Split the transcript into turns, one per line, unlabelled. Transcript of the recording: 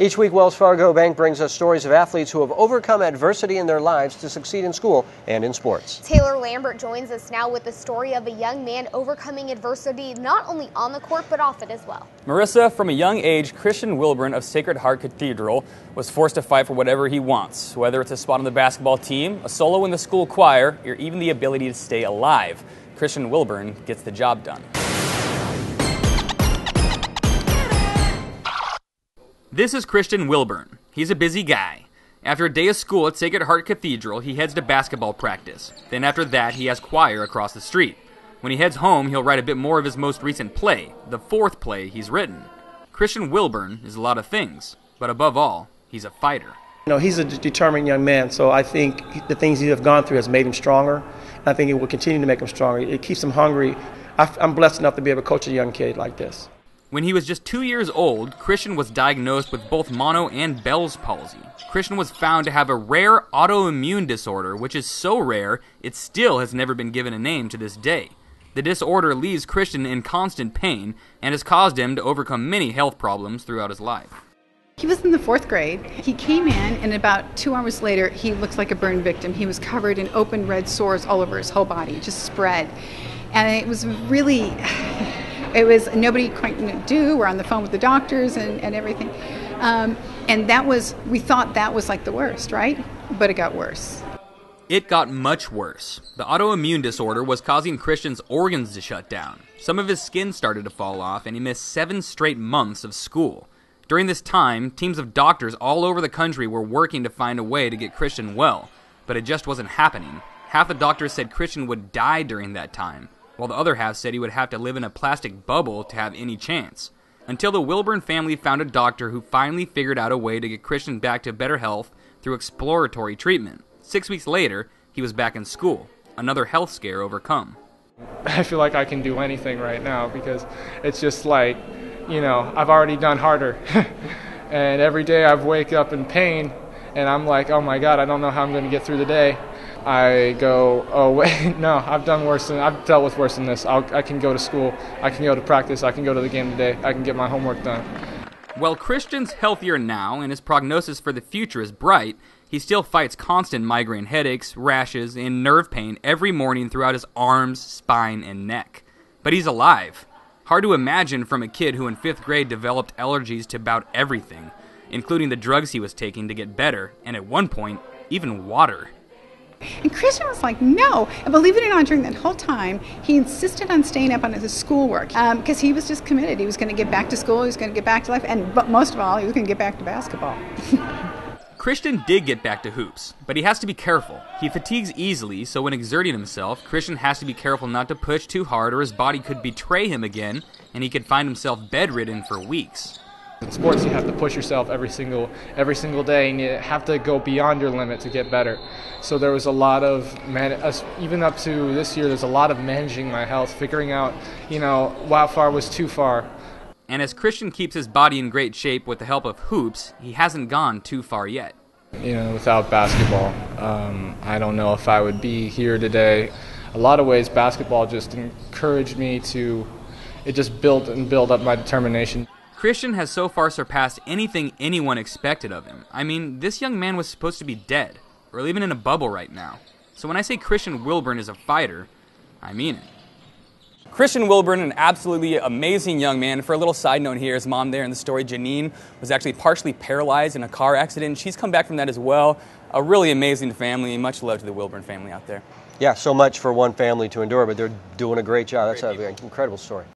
Each week, Wells Fargo Bank brings us stories of athletes who have overcome adversity in their lives to succeed in school and in sports.
Taylor Lambert joins us now with the story of a young man overcoming adversity not only on the court but off it as well.
Marissa, from a young age, Chriatin Wilburn of Sacred Heart Cathedral was forced to fight for whatever he wants, whether it's a spot on the basketball team, a solo in the school choir, or even the ability to stay alive. Chriatin Wilburn gets the job done. This is Chriatin Wilburn. He's a busy guy. After a day of school at Sacred Heart Cathedral, he heads to basketball practice. Then after that, he has choir across the street. When he heads home, he'll write a bit more of his most recent play, the fourth play he's written. Chriatin Wilburn is a lot of things, but above all, he's a fighter.
You know, he's a determined young man, so I think the things he has gone through has made him stronger. And I think it will continue to make him stronger. It keeps him hungry. I'm blessed enough to be able to coach a young kid like this.
When he was just 2 years old, Chriatin was diagnosed with both mono and Bell's palsy. Chriatin was found to have a rare autoimmune disorder, which is so rare, it still has never been given a name to this day. The disorder leaves Chriatin in constant pain and has caused him to overcome many health problems throughout his life.
He was in the 4th grade. He came in, and about 2 hours later, he looked like a burn victim. He was covered in open red sores all over his whole body, just spread. And it was really... nobody quite knew what to do. We're on the phone with the doctors and everything. And that was, we thought that was like the worst, right? But it got worse.
It got much worse. The autoimmune disorder was causing Chriatin's organs to shut down. Some of his skin started to fall off, and he missed 7 straight months of school. During this time, teams of doctors all over the country were working to find a way to get Chriatin well, but it just wasn't happening. Half the doctors said Chriatin would die during that time, while the other half said he would have to live in a plastic bubble to have any chance. Until the Wilburn family found a doctor who finally figured out a way to get Chriatin back to better health through exploratory treatment. 6 weeks later, he was back in school, another health scare overcome.
I feel like I can do anything right now because it's just like, you know, I've already done harder. And every day I wake up in pain and I'm like, oh my God, I don't know how I'm going to get through the day. I go, oh wait, no, I've dealt with worse than this. I can go to school, I can go to practice, I can go to the game today, I can get my homework done.
While Chriatin's healthier now and his prognosis for the future is bright, he still fights constant migraine headaches, rashes, and nerve pain every morning throughout his arms, spine, and neck. But he's alive. Hard to imagine from a kid who in 5th grade developed allergies to about everything, including the drugs he was taking to get better, and at one point, even water.
And Chriatin was like, no. And believe it or not, during that whole time, he insisted on staying up on his schoolwork because he was just committed. He was going to get back to school, he was going to get back to life, but most of all, he was going to get back to basketball.
Chriatin did get back to hoops, but he has to be careful. He fatigues easily, so when exerting himself, Chriatin has to be careful not to push too hard or his body could betray him again, and he could find himself bedridden for weeks.
In sports, you have to push yourself every single day, and you have to go beyond your limit to get better. So there was a lot of, even up to this year, there's a lot of managing my health, figuring out, you know, how far was too far.
And as Chriatin keeps his body in great shape with the help of hoops, he hasn't gone too far yet.
You know, without basketball, I don't know if I would be here today. A lot of ways, basketball just encouraged me to, it just built up my determination.
Chriatin has so far surpassed anything anyone expected of him. I mean, this young man was supposed to be dead, or living in a bubble right now. So when I say Chriatin Wilburn is a fighter, I mean it. Chriatin Wilburn, an absolutely amazing young man. For a little side note here, his mom there in the story, Janine, was actually partially paralyzed in a car accident. She's come back from that as well. A really amazing family. Much love to the Wilburn family out there.
Yeah, so much for one family to endure, but they're doing a great job. That's an incredible story.